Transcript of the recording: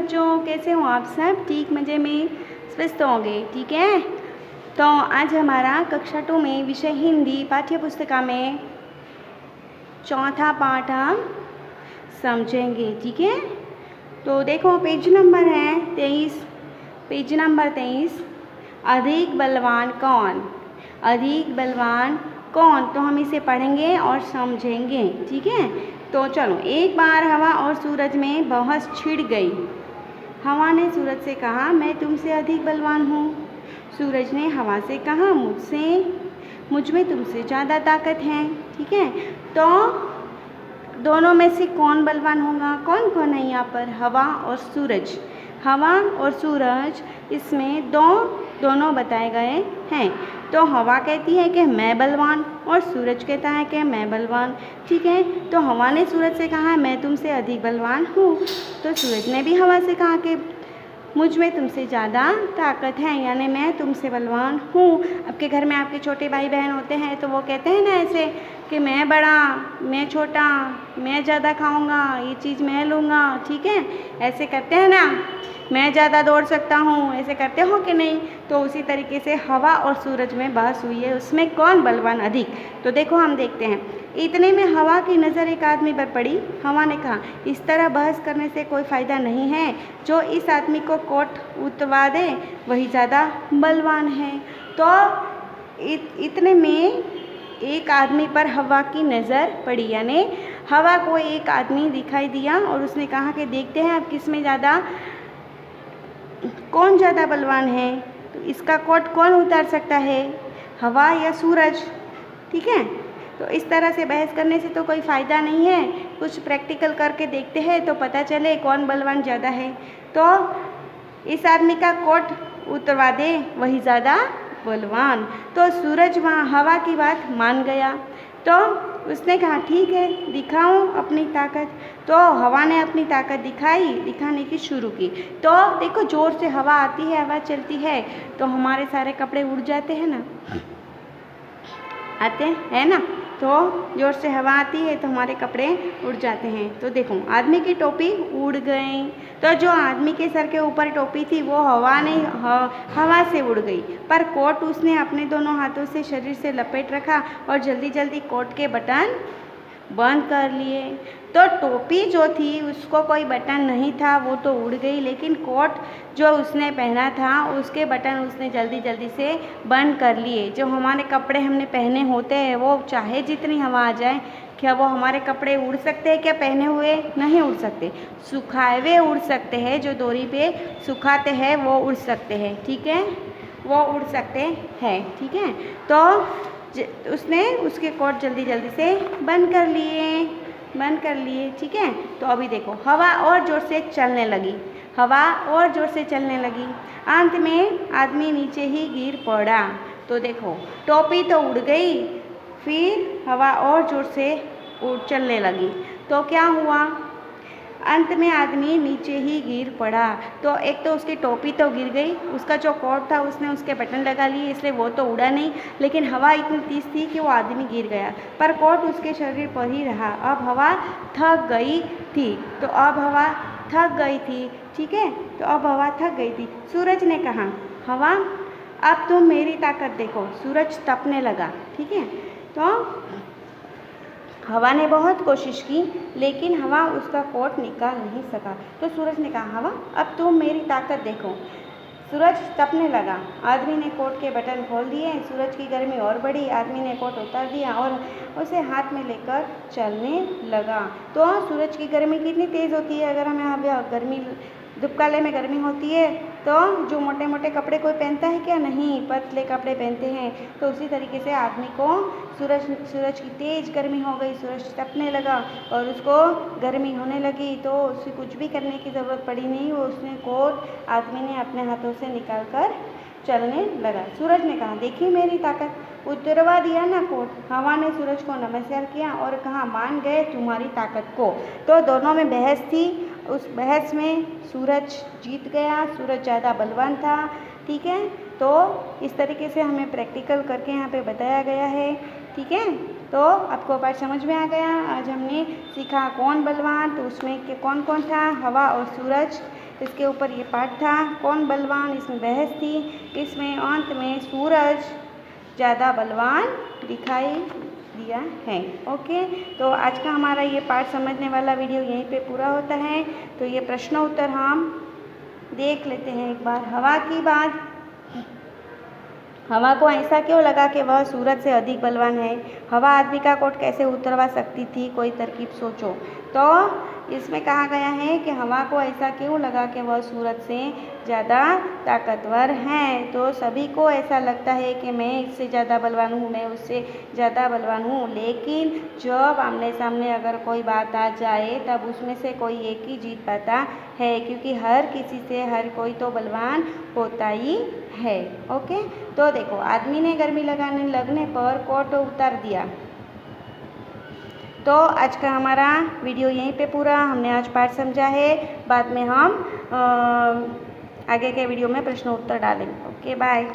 बच्चों, कैसे हो आप सब? ठीक मज़े में स्वस्थ होंगे, ठीक है। तो आज हमारा कक्षा 2 में विषय हिंदी पाठ्य पुस्तिका में चौथा पाठ हम समझेंगे, ठीक है। तो देखो पेज नंबर है 23, पेज नंबर 23। अधिक बलवान कौन? अधिक बलवान कौन? तो हम इसे पढ़ेंगे और समझेंगे, ठीक है। तो चलो, एक बार हवा और सूरज में बहस छिड़ गई। हवा ने सूरज से कहा, मैं तुमसे अधिक बलवान हूँ। सूरज ने हवा से कहा, मुझ में तुमसे ज़्यादा ताकत है, ठीक है। तो दोनों में से कौन बलवान होगा? कौन कौन है यहाँ पर? हवा और सूरज। हवा और सूरज इसमें दोनों बताए गए हैं। तो हवा कहती है कि मैं बलवान और सूरज कहता है कि मैं बलवान, ठीक है। तो हवा ने सूरज से कहा, मैं तुमसे अधिक बलवान हूँ। तो सूरज ने भी हवा से कहा कि मुझ में तुमसे ज़्यादा ताकत है, यानी मैं तुमसे बलवान हूँ। आपके घर में आपके छोटे भाई बहन होते हैं तो वो कहते हैं ना ऐसे कि मैं बड़ा, मैं छोटा, मैं ज़्यादा खाऊंगा, ये चीज़ मैं लूँगा, ठीक है। ऐसे करते हैं ना, मैं ज़्यादा दौड़ सकता हूँ, ऐसे करते हो कि नहीं? तो उसी तरीके से हवा और सूरज में बहस हुई है, उसमें कौन बलवान अधिक। तो देखो हम देखते हैं। इतने में हवा की नज़र एक आदमी पर पड़ी। हवा ने कहा, इस तरह बहस करने से कोई फ़ायदा नहीं है। जो इस आदमी को कोट उतरवा दे वही ज़्यादा बलवान है। तो इतने में एक आदमी पर हवा की नज़र पड़ी, यानी हवा को एक आदमी दिखाई दिया और उसने कहा कि देखते हैं अब किस में कौन ज़्यादा बलवान है। तो इसका कोट कौन उतार सकता है, हवा या सूरज, ठीक है। तो इस तरह से बहस करने से तो कोई फ़ायदा नहीं है, कुछ प्रैक्टिकल करके देखते हैं तो पता चले कौन बलवान ज़्यादा है। तो इस आदमी का कोट उतरवा दे वही ज़्यादा बलवान। तो सूरज वहाँ हवा की बात मान गया। तो उसने कहा, ठीक है, दिखाओ अपनी ताकत। तो हवा ने अपनी ताकत दिखाने की शुरू की। तो देखो ज़ोर से हवा आती है, हवा चलती है तो हमारे सारे कपड़े उड़ जाते हैं ना, आते हैं ना। तो ज़ोर से हवा आती है तो हमारे कपड़े उड़ जाते हैं। तो देखो आदमी की टोपी उड़ गई। तो जो आदमी के सर के ऊपर टोपी थी वो हवा से उड़ गई, पर कोट उसने अपने दोनों हाथों से शरीर से लपेट रखा और जल्दी जल्दी कोट के बटन बंद कर लिए। तो टोपी जो थी उसको कोई बटन नहीं था, वो तो उड़ गई, लेकिन कोट जो उसने पहना था उसके बटन उसने जल्दी जल्दी से बंद कर लिए। जो हमारे कपड़े हमने पहने होते हैं वो चाहे जितनी हवा आ जाए, क्या वो हमारे कपड़े उड़ सकते हैं? क्या पहने हुए नहीं उड़ सकते? सुखाए हुए उड़ सकते हैं, जो डोरी पे सुखाते हैं वो उड़ सकते हैं, ठीक है, वो उड़ सकते हैं, ठीक है। तो उसने उसके कोट जल्दी जल्दी से बंद कर लिए, ठीक है। तो अभी देखो हवा और ज़ोर से चलने लगी, हवा और ज़ोर से चलने लगी। अंत में आदमी नीचे ही गिर पड़ा। तो देखो टोपी तो उड़ गई, फिर हवा और ज़ोर से चलने लगी। तो क्या हुआ? अंत में आदमी नीचे ही गिर पड़ा। तो एक तो उसकी टोपी तो गिर गई, उसका जो कोट था उसने उसके बटन लगा लिए इसलिए वो तो उड़ा नहीं, लेकिन हवा इतनी तेज थी कि वो आदमी गिर गया, पर कोट उसके शरीर पर ही रहा। अब हवा थक गई थी, ठीक है। तो अब हवा थक गई थी। सूरज ने कहा, हवा अब तुम मेरी ताकत देखो। सूरज तपने लगा, ठीक है। तो हवा ने बहुत कोशिश की लेकिन हवा उसका कोट निकाल नहीं सका। तो सूरज ने कहा, हवा अब तुम मेरी ताकत देखो। सूरज तपने लगा। आदमी ने कोट के बटन खोल दिए। सूरज की गर्मी और बढ़ी। आदमी ने कोट उतार दिया और उसे हाथ में लेकर चलने लगा। तो सूरज की गर्मी कितनी तेज़ होती है, अगर हमें यहाँ गर्मी दुबकाले में गर्मी होती है तो जो मोटे मोटे कपड़े कोई पहनता है क्या? नहीं, पतले कपड़े पहनते हैं। तो उसी तरीके से आदमी को सूरज की तेज़ गर्मी हो गई, सूरज तपने लगा और उसको गर्मी होने लगी। तो उसे कुछ भी करने की ज़रूरत पड़ी नहीं, वो उसने कोट आदमी ने अपने हाथों से निकाल कर चलने लगा। सूरज ने कहा, देखिए मेरी ताकत। उतरवा दिया ना कोट। हवा ने सूरज को नमस्कार किया और कहा, मान गए तुम्हारी ताकत को। तो दोनों में बहस थी, उस बहस में सूरज जीत गया, सूरज ज़्यादा बलवान था, ठीक है। तो इस तरीके से हमें प्रैक्टिकल करके यहाँ पे बताया गया है, ठीक है। तो आपको पाठ समझ में आ गया। आज हमने सीखा कौन बलवान, तो उसमें कौन कौन था, हवा और सूरज, इसके ऊपर ये पाठ था। कौन बलवान, इसमें बहस थी। इसमें अंत में सूरज ज़्यादा बलवान दिखाई दिया है। ओके, तो आज का हमारा ये पाठ समझने वाला वीडियो यहीं पे पूरा होता है। तो ये प्रश्न उत्तर हम देख लेते हैं एक बार। हवा की बात, हवा को ऐसा क्यों लगा कि वह सूरज से अधिक बलवान है? हवा आदमी का कोट कैसे उतरवा सकती थी? कोई तरकीब सोचो। तो इसमें कहा गया है कि हवा को ऐसा क्यों लगा कि वह सूरज से ज़्यादा ताकतवर हैं। तो सभी को ऐसा लगता है कि मैं इससे ज़्यादा बलवान हूँ, मैं उससे ज़्यादा बलवान हूँ, लेकिन जब आमने सामने अगर कोई बात आ जाए तब उसमें से कोई एक ही जीत पाता है, क्योंकि हर किसी से हर कोई तो बलवान होता ही है। ओके, तो देखो, आदमी ने गर्मी लगने पर कोट उतार दिया। तो आज का हमारा वीडियो यहीं पे पूरा। हमने आज पाठ समझा है, बाद में हम आगे के वीडियो में प्रश्न उत्तर डालेंगे। Okay, bye.